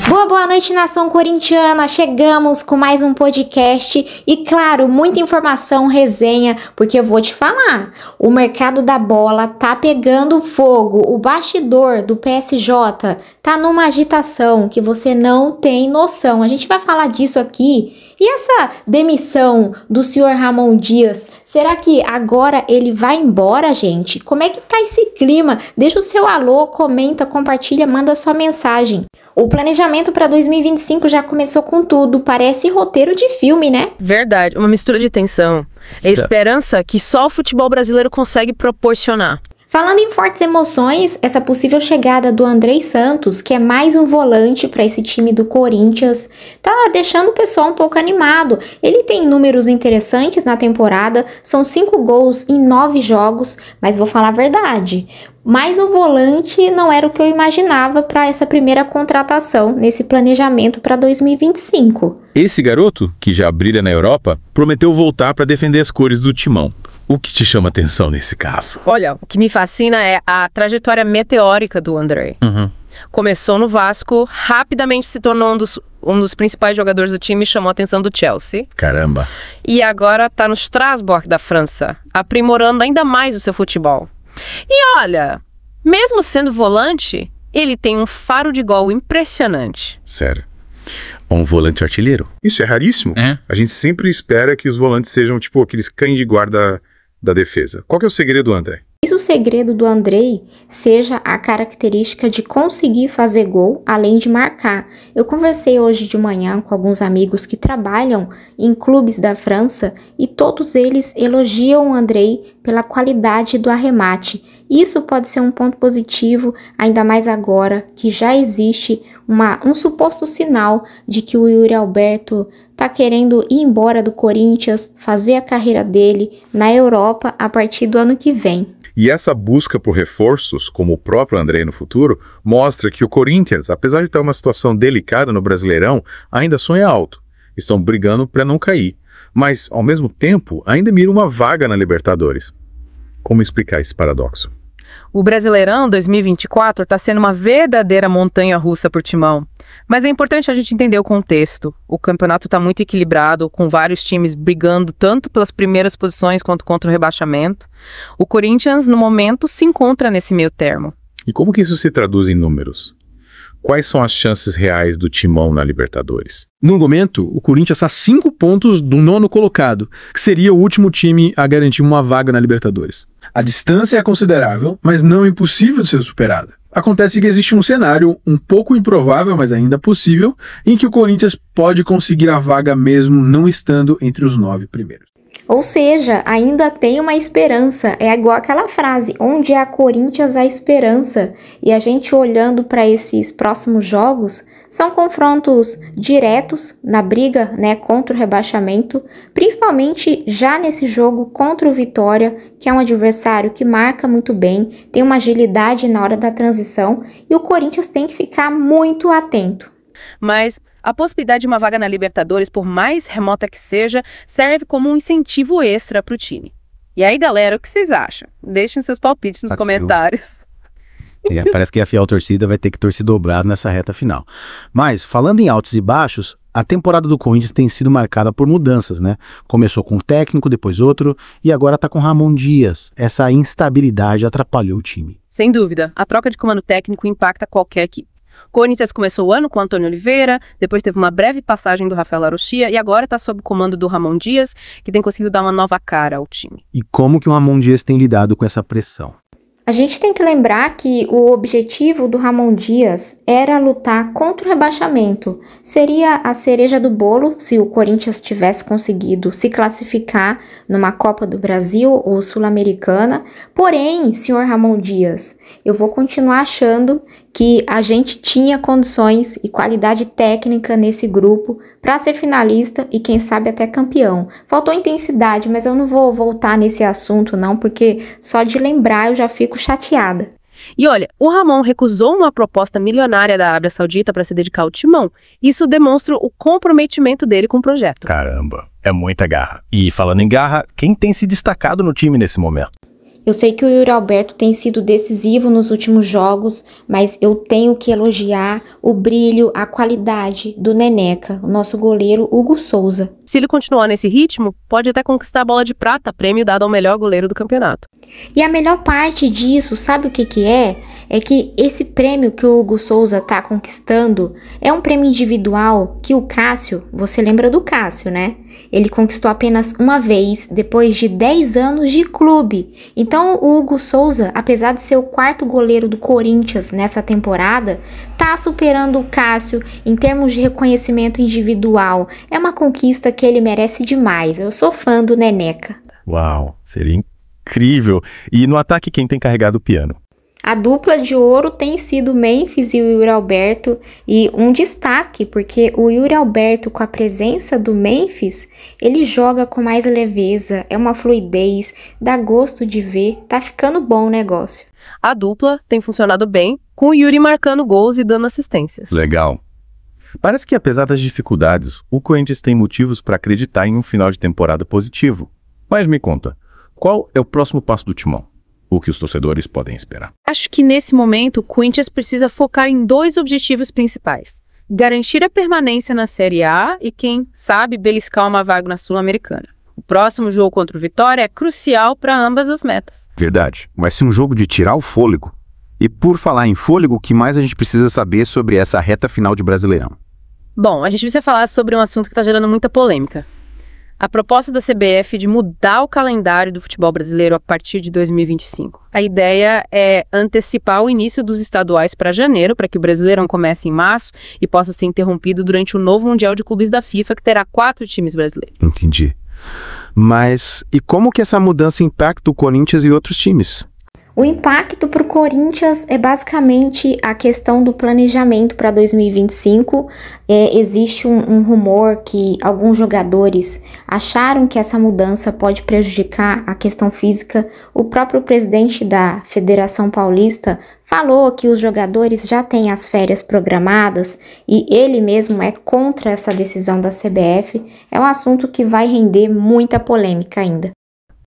Boa noite, nação corintiana, chegamos com mais um podcast e claro, muita informação, resenha, porque eu vou te falar, o mercado da bola tá pegando fogo, o bastidor do PSJ tá numa agitação que você não tem noção, a gente vai falar disso aqui. E essa demissão do senhor Ramon Dias, será que agora ele vai embora, gente? Como é que tá esse clima? Deixa o seu alô, comenta, compartilha, manda sua mensagem. O planejamento para 2025 já começou com tudo, parece roteiro de filme, né? Verdade, uma mistura de tensão. É esperança que só o futebol brasileiro consegue proporcionar. Falando em fortes emoções, essa possível chegada do Andrei Santos, que é mais um volante para esse time do Corinthians, tá deixando o pessoal um pouco animado. Ele tem números interessantes na temporada, são 5 gols em 9 jogos, mas vou falar a verdade, mais um volante não era o que eu imaginava para essa primeira contratação nesse planejamento para 2025. Esse garoto, que já brilha na Europa, prometeu voltar para defender as cores do Timão. O que te chama atenção nesse caso? Olha, o que me fascina é a trajetória meteórica do Andrei. Começou no Vasco, rapidamente se tornou um dos principais jogadores do time e chamou a atenção do Chelsea. Caramba! E agora tá no Strasbourg da França, aprimorando ainda mais o seu futebol. E olha, mesmo sendo volante, ele tem um faro de gol impressionante. Sério? Um volante artilheiro? Isso é raríssimo. A gente sempre espera que os volantes sejam tipo aqueles cães de guarda da defesa. Qual que é o segredo, André? Talvez o segredo do Andrei seja a característica de conseguir fazer gol além de marcar. Eu conversei hoje de manhã com alguns amigos que trabalham em clubes da França e todos eles elogiam o Andrei pela qualidade do arremate. Isso pode ser um ponto positivo, ainda mais agora que já existe um suposto sinal de que o Yuri Alberto está querendo ir embora do Corinthians, fazer a carreira dele na Europa a partir do ano que vem. E essa busca por reforços, como o próprio André no futuro, mostra que o Corinthians, apesar de estar em uma situação delicada no Brasileirão, ainda sonha alto. Estão brigando para não cair, mas, ao mesmo tempo, ainda mira uma vaga na Libertadores. Como explicar esse paradoxo? O Brasileirão 2024 está sendo uma verdadeira montanha-russa por Timão. Mas é importante a gente entender o contexto. O campeonato está muito equilibrado, com vários times brigando tanto pelas primeiras posições quanto contra o rebaixamento. O Corinthians, no momento, se encontra nesse meio termo. E como que isso se traduz em números? Quais são as chances reais do Timão na Libertadores? No momento, o Corinthians está a 5 pontos do 9º colocado, que seria o último time a garantir uma vaga na Libertadores. A distância é considerável, mas não impossível de ser superada. Acontece que existe um cenário um pouco improvável, mas ainda possível, em que o Corinthians pode conseguir a vaga mesmo não estando entre os 9 primeiros. Ou seja, ainda tem uma esperança, é igual aquela frase, onde há Corinthians há esperança. E a gente olhando para esses próximos jogos, são confrontos diretos na briga, né, contra o rebaixamento, principalmente já nesse jogo contra o Vitória, que é um adversário que marca muito bem, tem uma agilidade na hora da transição e o Corinthians tem que ficar muito atento. Mas a possibilidade de uma vaga na Libertadores, por mais remota que seja, serve como um incentivo extra para o time. E aí, galera, o que vocês acham? Deixem seus palpites nos comentários. Parece que a fiel torcida vai ter que torcer dobrado nessa reta final. Mas, falando em altos e baixos, a temporada do Corinthians tem sido marcada por mudanças, né? Começou com um técnico, depois outro, e agora tá com Ramon Dias. Essa instabilidade atrapalhou o time. Sem dúvida, a troca de comando técnico impacta qualquer equipe. O Corinthians começou o ano com o Antônio Oliveira, depois teve uma breve passagem do Rafael Larochia e agora está sob o comando do Ramon Dias, que tem conseguido dar uma nova cara ao time. E como que o Ramon Dias tem lidado com essa pressão? A gente tem que lembrar que o objetivo do Ramon Dias era lutar contra o rebaixamento. Seria a cereja do bolo se o Corinthians tivesse conseguido se classificar numa Copa do Brasil ou Sul-Americana. Porém, senhor Ramon Dias, eu vou continuar achando que a gente tinha condições e qualidade técnica nesse grupo para ser finalista e quem sabe até campeão. Faltou intensidade, mas eu não vou voltar nesse assunto não, porque só de lembrar eu já fico chateada. E olha, o Ramon recusou uma proposta milionária da Arábia Saudita para se dedicar ao Timão. Isso demonstra o comprometimento dele com o projeto. Caramba, é muita garra. E falando em garra, quem tem se destacado no time nesse momento? Eu sei que o Yuri Alberto tem sido decisivo nos últimos jogos, mas eu tenho que elogiar o brilho, a qualidade do Neneca, o nosso goleiro Hugo Souza. Se ele continuar nesse ritmo, pode até conquistar a bola de prata, prêmio dado ao melhor goleiro do campeonato. E a melhor parte disso, sabe o que é? É que esse prêmio que o Hugo Souza está conquistando é um prêmio individual que o Cássio, você lembra do Cássio, né? Ele conquistou apenas uma vez, depois de 10 anos de clube. Então o Hugo Souza, apesar de ser o quarto goleiro do Corinthians nessa temporada, tá superando o Cássio em termos de reconhecimento individual. É uma conquista que ele merece demais. Eu sou fã do Neneca. Uau, seria incrível. E no ataque, quem tem carregado o piano? A dupla de ouro tem sido o Memphis e o Yuri Alberto, e um destaque, porque o Yuri Alberto, com a presença do Memphis, ele joga com mais leveza, é uma fluidez, dá gosto de ver, tá ficando bom o negócio. A dupla tem funcionado bem, com o Yuri marcando gols e dando assistências. Legal. Parece que apesar das dificuldades, o Corinthians tem motivos para acreditar em um final de temporada positivo. Mas me conta, qual é o próximo passo do Timão? O que os torcedores podem esperar? Acho que nesse momento o Corinthians precisa focar em 2 objetivos principais. Garantir a permanência na Série A e, quem sabe, beliscar uma vaga na Sul-Americana. O próximo jogo contra o Vitória é crucial para ambas as metas. Verdade. Vai ser um jogo de tirar o fôlego. E por falar em fôlego, o que mais a gente precisa saber sobre essa reta final de Brasileirão? Bom, a gente precisa falar sobre um assunto que está gerando muita polêmica. A proposta da CBF de mudar o calendário do futebol brasileiro a partir de 2025. A ideia é antecipar o início dos estaduais para janeiro, para que o Brasileirão comece em março e possa ser interrompido durante o novo Mundial de Clubes da FIFA, que terá 4 times brasileiros. Entendi. Mas e como que essa mudança impacta o Corinthians e outros times? O impacto para o Corinthians é basicamente a questão do planejamento para 2025. Existe um rumor que alguns jogadores acharam que essa mudança pode prejudicar a questão física. O próprio presidente da Federação Paulista falou que os jogadores já têm as férias programadas e ele mesmo é contra essa decisão da CBF. É um assunto que vai render muita polêmica ainda.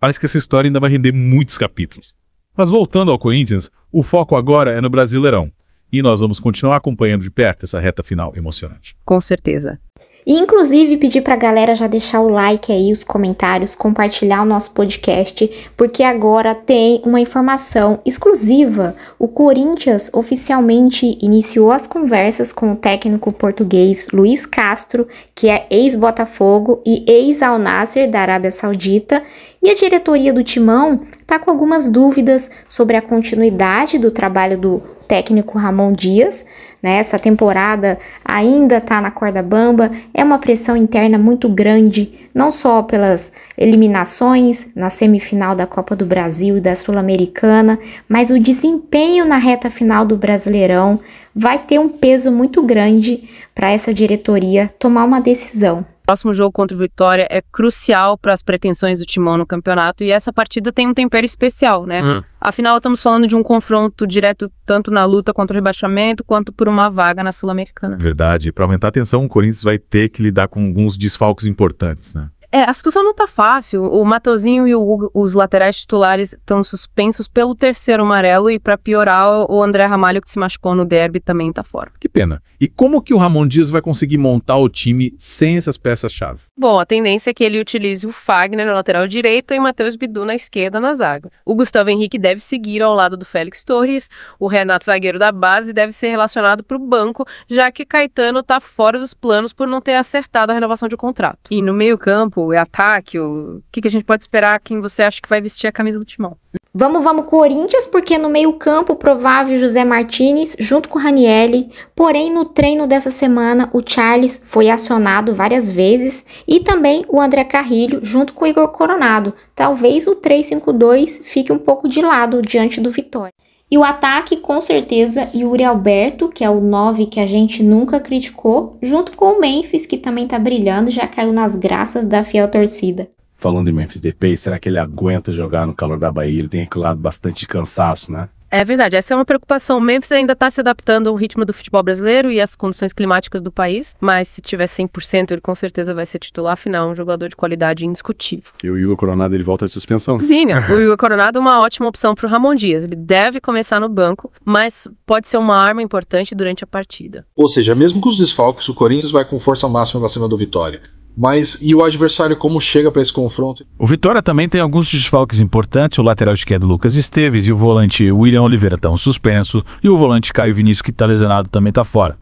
Parece que essa história ainda vai render muitos capítulos. Mas voltando ao Corinthians, o foco agora é no Brasileirão. E nós vamos continuar acompanhando de perto essa reta final emocionante. Com certeza. E inclusive pedir pra galera já deixar o like aí, os comentários, compartilhar o nosso podcast, porque agora tem uma informação exclusiva. O Corinthians oficialmente iniciou as conversas com o técnico português Luiz Castro, que é ex-Botafogo e ex-Al Nassr da Arábia Saudita, e a diretoria do Timão está com algumas dúvidas sobre a continuidade do trabalho do técnico Ramon Dias, né? Essa temporada ainda está na corda bamba, é uma pressão interna muito grande, não só pelas eliminações na semifinal da Copa do Brasil e da Sul-Americana, mas o desempenho na reta final do Brasileirão vai ter um peso muito grande para essa diretoria tomar uma decisão. O próximo jogo contra o Vitória é crucial para as pretensões do Timão no campeonato e essa partida tem um tempero especial, né? Afinal, estamos falando de um confronto direto tanto na luta contra o rebaixamento quanto por uma vaga na Sul-Americana. Verdade. Para aumentar a tensão, o Corinthians vai ter que lidar com alguns desfalques importantes, né? A situação não tá fácil. O Matheusinho e o Hugo, os laterais titulares, estão suspensos pelo 3º amarelo e para piorar, o André Ramalho, que se machucou no derby, também tá fora. Que pena. E como que o Ramon Dias vai conseguir montar o time sem essas peças-chave? Bom, a tendência é que ele utilize o Fagner na lateral direita e o Matheus Bidu na esquerda na zaga. O Gustavo Henrique deve seguir ao lado do Félix Torres, o Renato, zagueiro da base, deve ser relacionado para o banco, já que Caetano tá fora dos planos por não ter acertado a renovação de contrato. E no meio-campo, ataque, o que a gente pode esperar? Quem você acha que vai vestir a camisa do Timão? Vamos Corinthians, porque no meio-campo provável José Martínez junto com o Ranieri, porém no treino dessa semana o Charles foi acionado várias vezes e também o André Carrilho junto com o Igor Coronado. Talvez o 3-5-2 fique um pouco de lado diante do Vitória. E o ataque, com certeza, Yuri Alberto, que é o 9 que a gente nunca criticou, junto com o Memphis, que também tá brilhando, já caiu nas graças da fiel torcida. Falando em Memphis Depay, será que ele aguenta jogar no calor da Bahia? Ele tem acumulado bastante cansaço, né? É verdade, essa é uma preocupação. O Memphis ainda está se adaptando ao ritmo do futebol brasileiro e às condições climáticas do país, mas se tiver 100%, ele com certeza vai ser titular, afinal, é um jogador de qualidade indiscutível. E o Igor Coronado, ele volta de suspensão. Sim, o Igor Coronado é uma ótima opção para o Ramon Dias. Ele deve começar no banco, mas pode ser uma arma importante durante a partida. Ou seja, mesmo com os desfalques, o Corinthians vai com força máxima pra cima do Vitória. Mas e o adversário como chega para esse confronto? O Vitória também tem alguns desfalques importantes, o lateral esquerdo Lucas Esteves e o volante William Oliveira estão suspensos, e o volante Caio Vinícius, que está lesionado, também está fora.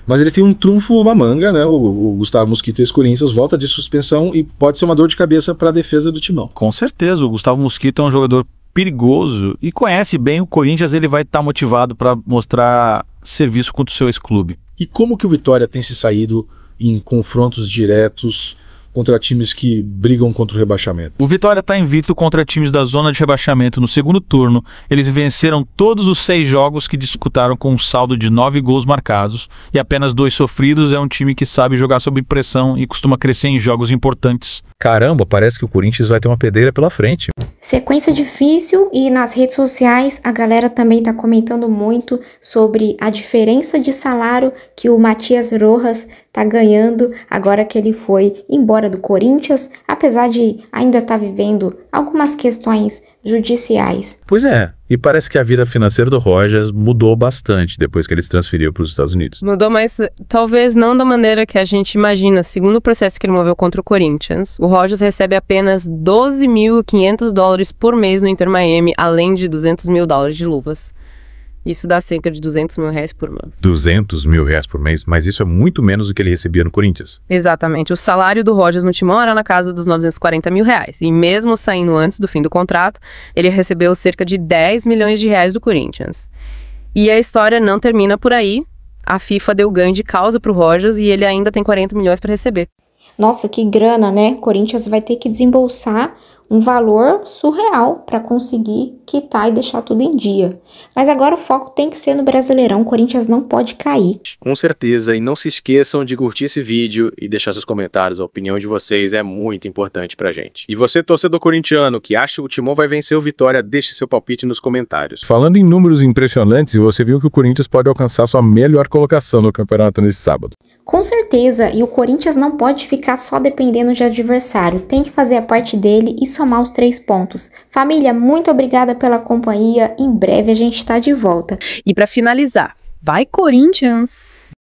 Mas eles têm um trunfo na manga, né? O Gustavo Mosquito e esse Corinthians volta de suspensão e pode ser uma dor de cabeça para a defesa do Timão. Com certeza, o Gustavo Mosquito é um jogador perigoso e conhece bem o Corinthians, ele vai estar motivado para mostrar serviço contra o seu ex-clube. E como que o Vitória tem se saído em confrontos diretos contra times que brigam contra o rebaixamento? O Vitória está invicto contra times da zona de rebaixamento no segundo turno. Eles venceram todos os 6 jogos que disputaram com um saldo de 9 gols marcados e apenas 2 sofridos. É um time que sabe jogar sob pressão e costuma crescer em jogos importantes. Caramba, parece que o Corinthians vai ter uma pedreira pela frente. Sequência difícil, e nas redes sociais a galera também tá comentando muito sobre a diferença de salário que o Matias Rojas tá ganhando agora que ele foi embora do Corinthians, apesar de ainda estar vivendo algumas questões judiciais. Pois é, e parece que a vida financeira do Rojas mudou bastante depois que ele se transferiu para os Estados Unidos. Mudou, mas talvez não da maneira que a gente imagina. Segundo o processo que ele moveu contra o Corinthians, o Rojas recebe apenas $12.500 por mês no Inter Miami, além de $200 mil de luvas. Isso dá cerca de R$200 mil por mês. R$200 mil por mês, mas isso é muito menos do que ele recebia no Corinthians. Exatamente. O salário do Rojas no Timão era na casa dos R$940 mil. E mesmo saindo antes do fim do contrato, ele recebeu cerca de R$10 milhões do Corinthians. E a história não termina por aí. A FIFA deu ganho de causa pro Rojas e ele ainda tem 40 milhões para receber. Nossa, que grana, né? Corinthians vai ter que desembolsar um valor surreal para conseguir quitar e deixar tudo em dia. Mas agora o foco tem que ser no Brasileirão, o Corinthians não pode cair. Com certeza, e não se esqueçam de curtir esse vídeo e deixar seus comentários, a opinião de vocês é muito importante pra gente. E você, torcedor corintiano, que acha que o Timão vai vencer o Vitória, deixe seu palpite nos comentários. Falando em números impressionantes, você viu que o Corinthians pode alcançar sua melhor colocação no campeonato nesse sábado. Com certeza, e o Corinthians não pode ficar só dependendo de adversário, tem que fazer a parte dele e somar os 3 pontos. Família, muito obrigada pela companhia, em breve a gente está de volta. E para finalizar, vai Corinthians!